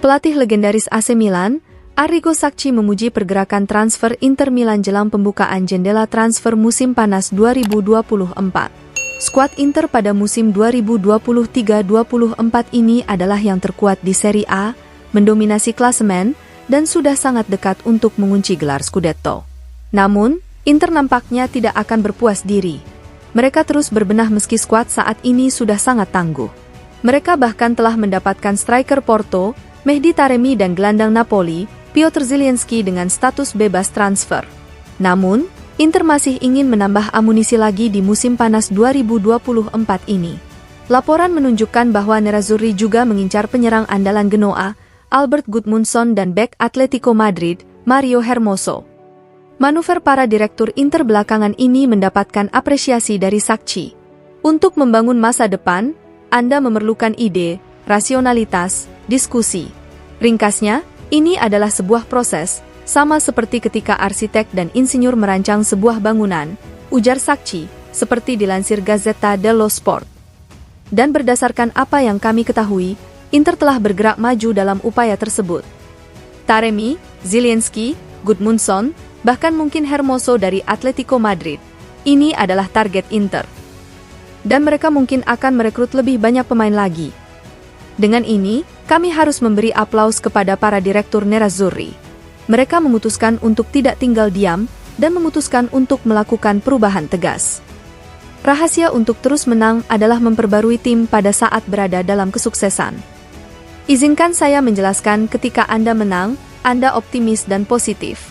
Pelatih legendaris AC Milan, Arrigo Sacchi memuji pergerakan transfer Inter Milan jelang pembukaan jendela transfer musim panas 2024. Skuad Inter pada musim 2023-24 ini adalah yang terkuat di Serie A, mendominasi klasemen, dan sudah sangat dekat untuk mengunci gelar Scudetto. Namun, Inter nampaknya tidak akan berpuas diri. Mereka terus berbenah meski skuad saat ini sudah sangat tangguh. Mereka bahkan telah mendapatkan striker Porto, Mehdi Taremi dan gelandang Napoli, Piotr Zielinski dengan status bebas transfer. Namun, Inter masih ingin menambah amunisi lagi di musim panas 2024 ini. Laporan menunjukkan bahwa Nerazzurri juga mengincar penyerang andalan Genoa, Albert Gudmundsson dan bek Atletico Madrid, Mario Hermoso. Manuver para direktur Inter belakangan ini mendapatkan apresiasi dari Sacchi. Untuk membangun masa depan, Anda memerlukan ide, rasionalitas, diskusi. Ringkasnya, ini adalah sebuah proses, sama seperti ketika arsitek dan insinyur merancang sebuah bangunan, ujar Sacchi, seperti dilansir Gazzetta dello Sport. Dan berdasarkan apa yang kami ketahui, Inter telah bergerak maju dalam upaya tersebut. Taremi, Zielinski, Gudmundsson, bahkan mungkin Hermoso dari Atletico Madrid. Ini adalah target Inter. Dan mereka mungkin akan merekrut lebih banyak pemain lagi. Dengan ini, kami harus memberi aplaus kepada para direktur Nerazzurri. Mereka memutuskan untuk tidak tinggal diam, dan memutuskan untuk melakukan perubahan tegas. Rahasia untuk terus menang adalah memperbarui tim pada saat berada dalam kesuksesan. Izinkan saya menjelaskan ketika Anda menang, Anda optimis dan positif.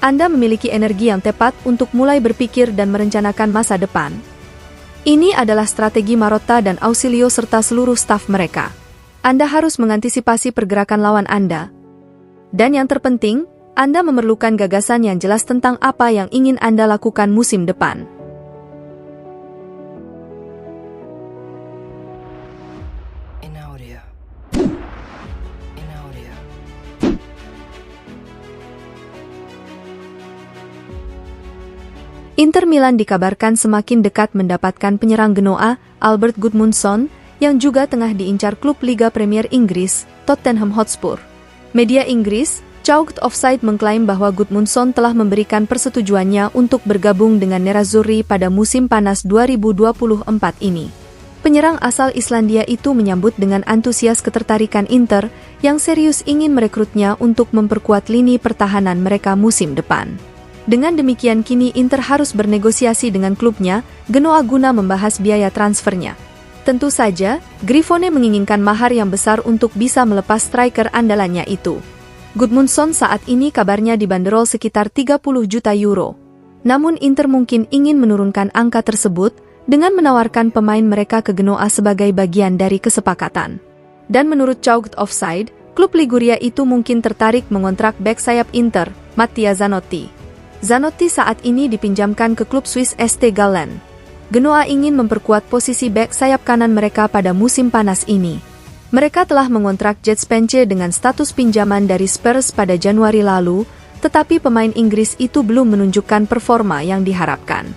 Anda memiliki energi yang tepat untuk mulai berpikir dan merencanakan masa depan. Ini adalah strategi Marotta dan Ausilio serta seluruh staf mereka. Anda harus mengantisipasi pergerakan lawan Anda. Dan yang terpenting, Anda memerlukan gagasan yang jelas tentang apa yang ingin Anda lakukan musim depan. Inter Milan dikabarkan semakin dekat mendapatkan penyerang Genoa, Albert Gudmundsson, yang juga tengah diincar klub Liga Premier Inggris, Tottenham Hotspur. Media Inggris, Chalked Offside mengklaim bahwa Gudmundsson telah memberikan persetujuannya untuk bergabung dengan Nerazzurri pada musim panas 2024 ini. Penyerang asal Islandia itu menyambut dengan antusias ketertarikan Inter, yang serius ingin merekrutnya untuk memperkuat lini pertahanan mereka musim depan. Dengan demikian kini Inter harus bernegosiasi dengan klubnya, Genoa guna membahas biaya transfernya. Tentu saja, Grifone menginginkan mahar yang besar untuk bisa melepas striker andalannya itu. Gudmundsson saat ini kabarnya dibanderol sekitar 30 juta euro. Namun Inter mungkin ingin menurunkan angka tersebut dengan menawarkan pemain mereka ke Genoa sebagai bagian dari kesepakatan. Dan menurut Chalked Offside, klub Liguria itu mungkin tertarik mengontrak bek sayap Inter, Mattia Zanotti. Zanotti saat ini dipinjamkan ke klub Swiss ST Gallen. Genoa ingin memperkuat posisi bek sayap kanan mereka pada musim panas ini. Mereka telah mengontrak Jet Spence dengan status pinjaman dari Spurs pada Januari lalu, tetapi pemain Inggris itu belum menunjukkan performa yang diharapkan.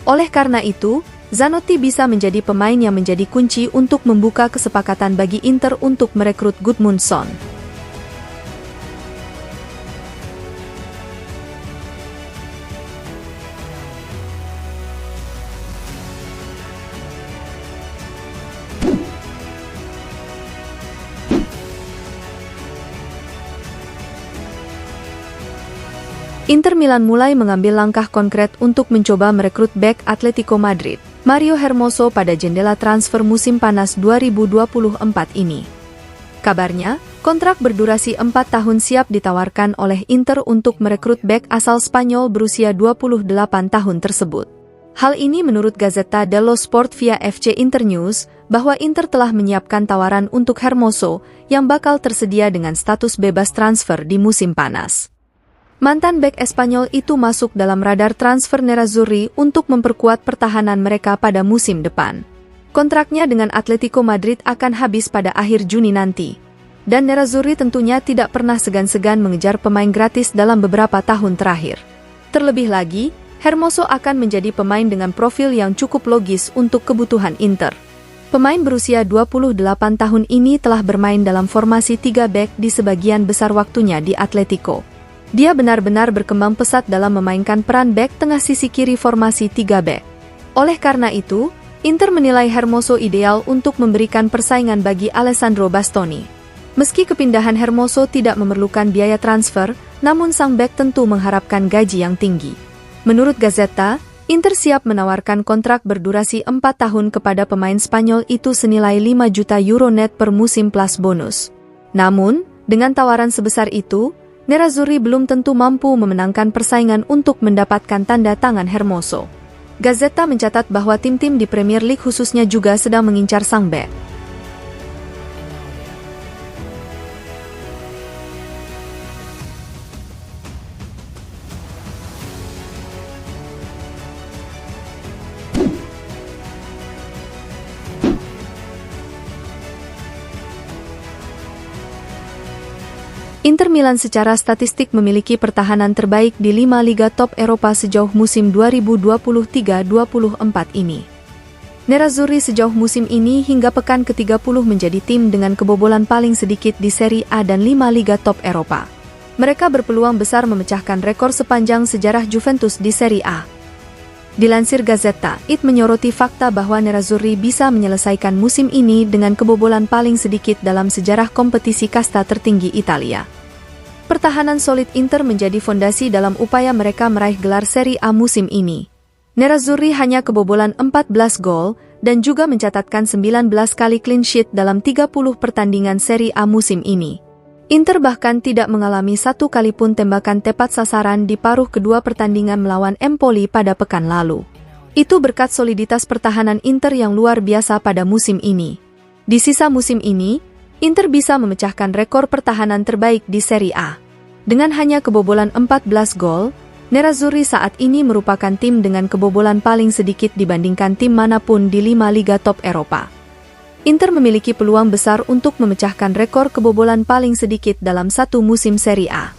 Oleh karena itu, Zanotti bisa menjadi pemain yang menjadi kunci untuk membuka kesepakatan bagi Inter untuk merekrut Gudmundsson. Inter Milan mulai mengambil langkah konkret untuk mencoba merekrut bek Atletico Madrid, Mario Hermoso pada jendela transfer musim panas 2024 ini. Kabarnya, kontrak berdurasi 4 tahun siap ditawarkan oleh Inter untuk merekrut bek asal Spanyol berusia 28 tahun tersebut. Hal ini menurut Gazzetta dello Sport via FC Internews, bahwa Inter telah menyiapkan tawaran untuk Hermoso yang bakal tersedia dengan status bebas transfer di musim panas. Mantan bek Espanyol itu masuk dalam radar transfer Nerazzurri untuk memperkuat pertahanan mereka pada musim depan. Kontraknya dengan Atletico Madrid akan habis pada akhir Juni nanti. Dan Nerazzurri tentunya tidak pernah segan-segan mengejar pemain gratis dalam beberapa tahun terakhir. Terlebih lagi, Hermoso akan menjadi pemain dengan profil yang cukup logis untuk kebutuhan Inter. Pemain berusia 28 tahun ini telah bermain dalam formasi 3 bek di sebagian besar waktunya di Atletico. Dia benar-benar berkembang pesat dalam memainkan peran bek tengah sisi kiri formasi 3 bek. Oleh karena itu, Inter menilai Hermoso ideal untuk memberikan persaingan bagi Alessandro Bastoni. Meski kepindahan Hermoso tidak memerlukan biaya transfer, namun sang bek tentu mengharapkan gaji yang tinggi. Menurut Gazzetta, Inter siap menawarkan kontrak berdurasi 4 tahun kepada pemain Spanyol itu senilai 5 juta euro net per musim plus bonus. Namun, dengan tawaran sebesar itu, Nerazzurri belum tentu mampu memenangkan persaingan untuk mendapatkan tanda tangan Hermoso. Gazzetta mencatat bahwa tim-tim di Premier League khususnya juga sedang mengincar sang bek. Inter Milan secara statistik memiliki pertahanan terbaik di 5 liga top Eropa sejauh musim 2023-24 ini. Nerazzurri sejauh musim ini hingga pekan ke-30 menjadi tim dengan kebobolan paling sedikit di Serie A dan 5 liga top Eropa. Mereka berpeluang besar memecahkan rekor sepanjang sejarah Juventus di Serie A. Dilansir Gazzetta, IT menyoroti fakta bahwa Nerazzurri bisa menyelesaikan musim ini dengan kebobolan paling sedikit dalam sejarah kompetisi kasta tertinggi Italia. Pertahanan solid Inter menjadi fondasi dalam upaya mereka meraih gelar Serie A musim ini. Nerazzurri hanya kebobolan 14 gol dan juga mencatatkan 19 kali clean sheet dalam 30 pertandingan Serie A musim ini. Inter bahkan tidak mengalami satu kali pun tembakan tepat sasaran di paruh kedua pertandingan melawan Empoli pada pekan lalu. Itu berkat soliditas pertahanan Inter yang luar biasa pada musim ini. Di sisa musim ini, Inter bisa memecahkan rekor pertahanan terbaik di Serie A. Dengan hanya kebobolan 14 gol, Nerazzurri saat ini merupakan tim dengan kebobolan paling sedikit dibandingkan tim manapun di 5 liga top Eropa. Inter memiliki peluang besar untuk memecahkan rekor kebobolan paling sedikit dalam satu musim Serie A.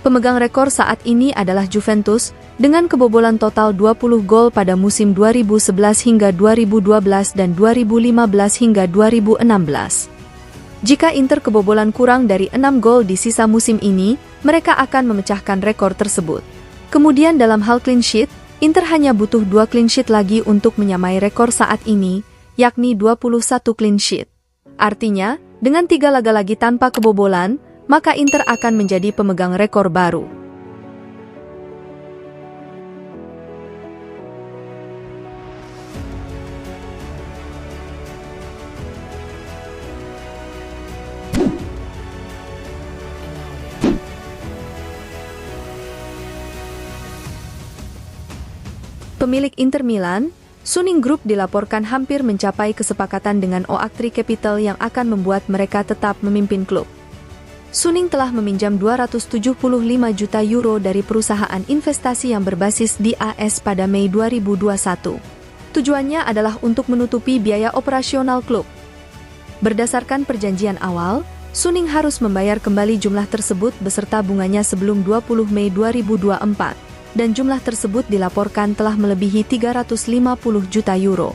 Pemegang rekor saat ini adalah Juventus, dengan kebobolan total 20 gol pada musim 2011 hingga 2012 dan 2015 hingga 2016. Jika Inter kebobolan kurang dari 6 gol di sisa musim ini, mereka akan memecahkan rekor tersebut. Kemudian dalam hal clean sheet, Inter hanya butuh 2 clean sheet lagi untuk menyamai rekor saat ini, yakni 21 clean sheet. Artinya, dengan 3 laga lagi tanpa kebobolan, maka Inter akan menjadi pemegang rekor baru. Pemilik Inter Milan, Suning Group dilaporkan hampir mencapai kesepakatan dengan Oaktree Capital yang akan membuat mereka tetap memimpin klub. Suning telah meminjam 275 juta euro dari perusahaan investasi yang berbasis di AS pada Mei 2021. Tujuannya adalah untuk menutupi biaya operasional klub. Berdasarkan perjanjian awal, Suning harus membayar kembali jumlah tersebut beserta bunganya sebelum 20 Mei 2024. Dan jumlah tersebut dilaporkan telah melebihi 350 juta euro.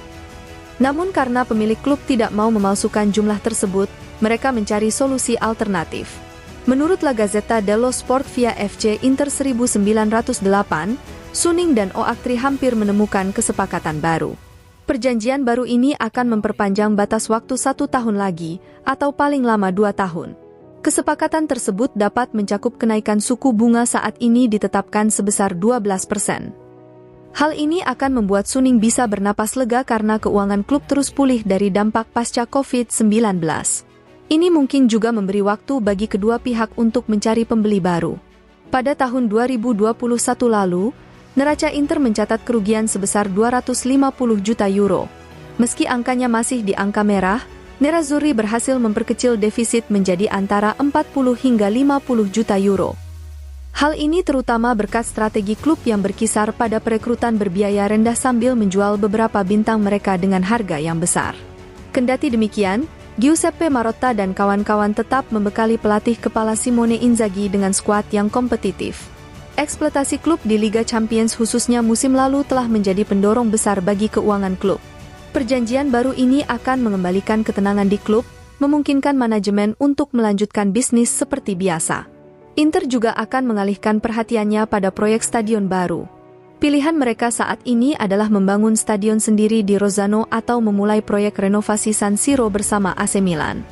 Namun karena pemilik klub tidak mau memalsukan jumlah tersebut, mereka mencari solusi alternatif. Menurut La Gazzetta dello Sport via FC Inter 1908, Suning dan Oaktree hampir menemukan kesepakatan baru. Perjanjian baru ini akan memperpanjang batas waktu 1 tahun lagi, atau paling lama 2 tahun. Kesepakatan tersebut dapat mencakup kenaikan suku bunga saat ini ditetapkan sebesar 12%. Hal ini akan membuat Suning bisa bernapas lega karena keuangan klub terus pulih dari dampak pasca COVID-19. Ini mungkin juga memberi waktu bagi kedua pihak untuk mencari pembeli baru. Pada tahun 2021 lalu, neraca Inter mencatat kerugian sebesar 250 juta euro. Meski angkanya masih di angka merah, Nerazzurri berhasil memperkecil defisit menjadi antara 40 hingga 50 juta euro. Hal ini terutama berkat strategi klub yang berkisar pada perekrutan berbiaya rendah sambil menjual beberapa bintang mereka dengan harga yang besar. Kendati demikian, Giuseppe Marotta dan kawan-kawan tetap membekali pelatih kepala Simone Inzaghi dengan skuad yang kompetitif. Eksploitasi klub di Liga Champions khususnya musim lalu telah menjadi pendorong besar bagi keuangan klub. Perjanjian baru ini akan mengembalikan ketenangan di klub, memungkinkan manajemen untuk melanjutkan bisnis seperti biasa. Inter juga akan mengalihkan perhatiannya pada proyek stadion baru. Pilihan mereka saat ini adalah membangun stadion sendiri di Rozzano atau memulai proyek renovasi San Siro bersama AC Milan.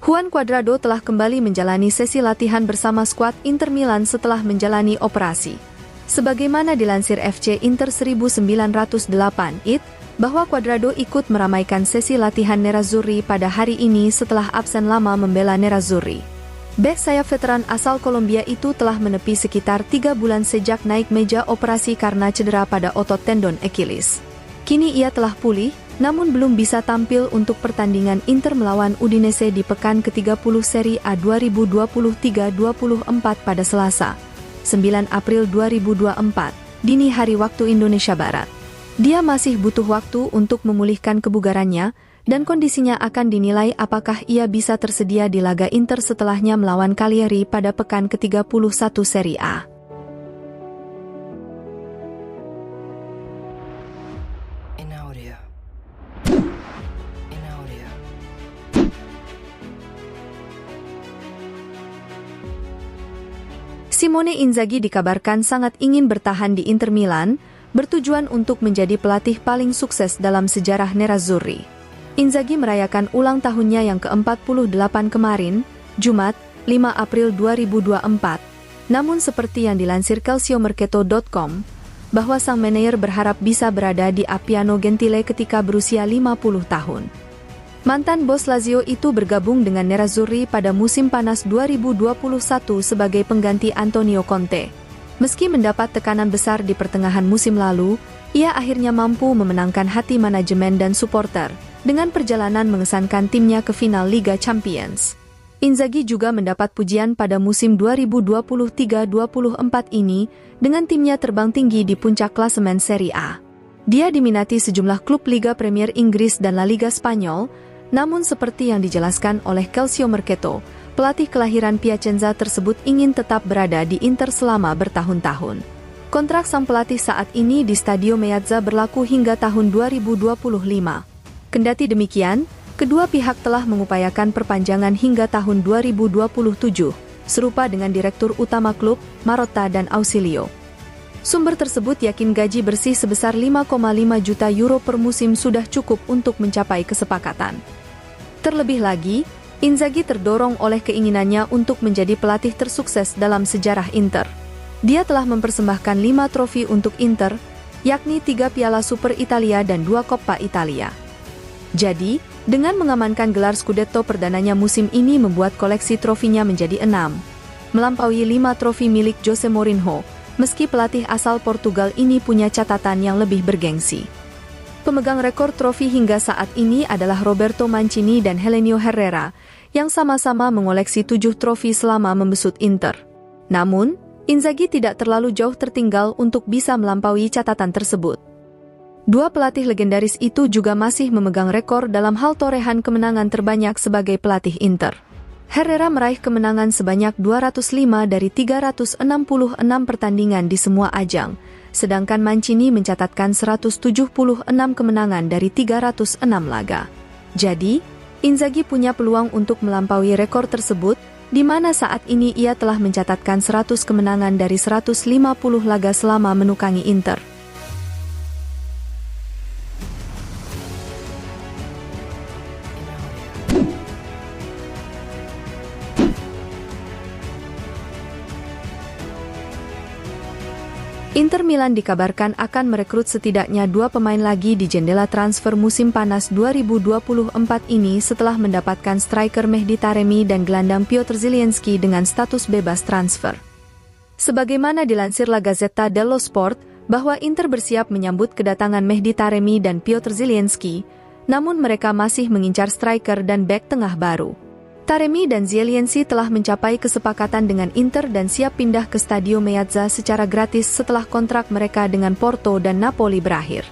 Juan Cuadrado telah kembali menjalani sesi latihan bersama skuad Inter Milan setelah menjalani operasi. Sebagaimana dilansir FC Inter 1908 IT, bahwa Cuadrado ikut meramaikan sesi latihan Nerazzurri pada hari ini setelah absen lama membela Nerazzurri. Bek sayap veteran asal Kolombia itu telah menepi sekitar 3 bulan sejak naik meja operasi karena cedera pada otot tendon Achilles. Kini ia telah pulih, namun belum bisa tampil untuk pertandingan Inter melawan Udinese di pekan ke-30 Serie A 2023-24 pada Selasa, 9 April 2024, dini hari waktu Indonesia Barat. Dia masih butuh waktu untuk memulihkan kebugarannya, dan kondisinya akan dinilai apakah ia bisa tersedia di laga Inter setelahnya melawan Cagliari pada pekan ke-31 Serie A. Simone Inzaghi dikabarkan sangat ingin bertahan di Inter Milan, bertujuan untuk menjadi pelatih paling sukses dalam sejarah Nerazzurri. Inzaghi merayakan ulang tahunnya yang ke-48 kemarin, Jumat, 5 April 2024. Namun seperti yang dilansir calciomercato.com, bahwa sang manajer berharap bisa berada di Appiano Gentile ketika berusia 50 tahun. Mantan bos Lazio itu bergabung dengan Nerazzurri pada musim panas 2021 sebagai pengganti Antonio Conte. Meski mendapat tekanan besar di pertengahan musim lalu, ia akhirnya mampu memenangkan hati manajemen dan supporter dengan perjalanan mengesankan timnya ke final Liga Champions. Inzaghi juga mendapat pujian pada musim 2023-24 ini dengan timnya terbang tinggi di puncak klasemen Serie A. Dia diminati sejumlah klub Liga Premier Inggris dan La Liga Spanyol. Namun seperti yang dijelaskan oleh Calciomercato, pelatih kelahiran Piacenza tersebut ingin tetap berada di Inter selama bertahun-tahun. Kontrak sang pelatih saat ini di Stadio Meazza berlaku hingga tahun 2025. Kendati demikian, kedua pihak telah mengupayakan perpanjangan hingga tahun 2027, serupa dengan direktur utama klub, Marotta dan Ausilio. Sumber tersebut yakin gaji bersih sebesar 5,5 juta euro per musim sudah cukup untuk mencapai kesepakatan. Terlebih lagi, Inzaghi terdorong oleh keinginannya untuk menjadi pelatih tersukses dalam sejarah Inter. Dia telah mempersembahkan 5 trofi untuk Inter, yakni 3 Piala Super Italia dan 2 Coppa Italia. Jadi, dengan mengamankan gelar Scudetto perdananya musim ini membuat koleksi trofinya menjadi 6, melampaui 5 trofi milik Jose Mourinho, meski pelatih asal Portugal ini punya catatan yang lebih bergengsi. Pemegang rekor trofi hingga saat ini adalah Roberto Mancini dan Helenio Herrera, yang sama-sama mengoleksi 7 trofi selama membesut Inter. Namun, Inzaghi tidak terlalu jauh tertinggal untuk bisa melampaui catatan tersebut. Dua pelatih legendaris itu juga masih memegang rekor dalam hal torehan kemenangan terbanyak sebagai pelatih Inter. Herrera meraih kemenangan sebanyak 205 dari 366 pertandingan di semua ajang, sedangkan Mancini mencatatkan 176 kemenangan dari 306 laga. Jadi, Inzaghi punya peluang untuk melampaui rekor tersebut, di mana saat ini ia telah mencatatkan 100 kemenangan dari 150 laga selama menukangi Inter. Inter Milan dikabarkan akan merekrut setidaknya 2 pemain lagi di jendela transfer musim panas 2024 ini setelah mendapatkan striker Mehdi Taremi dan gelandang Piotr Zielinski dengan status bebas transfer. Sebagaimana dilansir La Gazzetta dello Sport, bahwa Inter bersiap menyambut kedatangan Mehdi Taremi dan Piotr Zielinski, namun mereka masih mengincar striker dan bek tengah baru. Taremi dan Zielinski telah mencapai kesepakatan dengan Inter dan siap pindah ke Stadio Meazza secara gratis setelah kontrak mereka dengan Porto dan Napoli berakhir.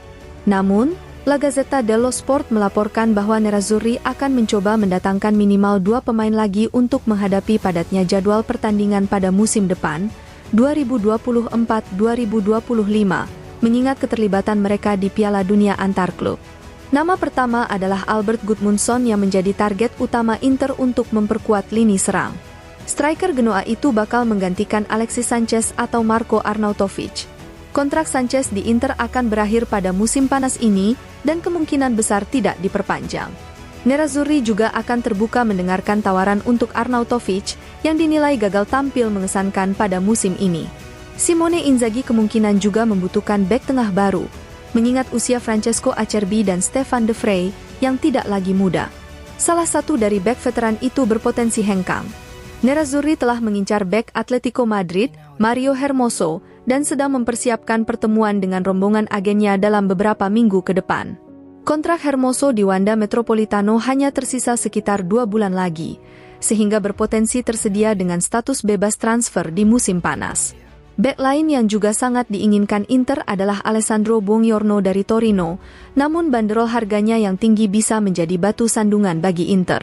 Namun, La Gazzetta dello Sport melaporkan bahwa Nerazzurri akan mencoba mendatangkan minimal 2 pemain lagi untuk menghadapi padatnya jadwal pertandingan pada musim depan, 2024-2025, mengingat keterlibatan mereka di Piala Dunia antar klub. Nama pertama adalah Albert Gudmundsson yang menjadi target utama Inter untuk memperkuat lini serang. Striker Genoa itu bakal menggantikan Alexis Sanchez atau Marko Arnautovic. Kontrak Sanchez di Inter akan berakhir pada musim panas ini dan kemungkinan besar tidak diperpanjang. Nerazzurri juga akan terbuka mendengarkan tawaran untuk Arnautovic yang dinilai gagal tampil mengesankan pada musim ini. Simone Inzaghi kemungkinan juga membutuhkan bek tengah baru, mengingat usia Francesco Acerbi dan Stefan De Vrij yang tidak lagi muda. Salah satu dari bek veteran itu berpotensi hengkang. Nerazzurri telah mengincar bek Atletico Madrid, Mario Hermoso, dan sedang mempersiapkan pertemuan dengan rombongan agennya dalam beberapa minggu ke depan. Kontrak Hermoso di Wanda Metropolitano hanya tersisa sekitar 2 bulan lagi, sehingga berpotensi tersedia dengan status bebas transfer di musim panas. Bek lain yang juga sangat diinginkan Inter adalah Alessandro Buongiorno dari Torino, namun banderol harganya yang tinggi bisa menjadi batu sandungan bagi Inter.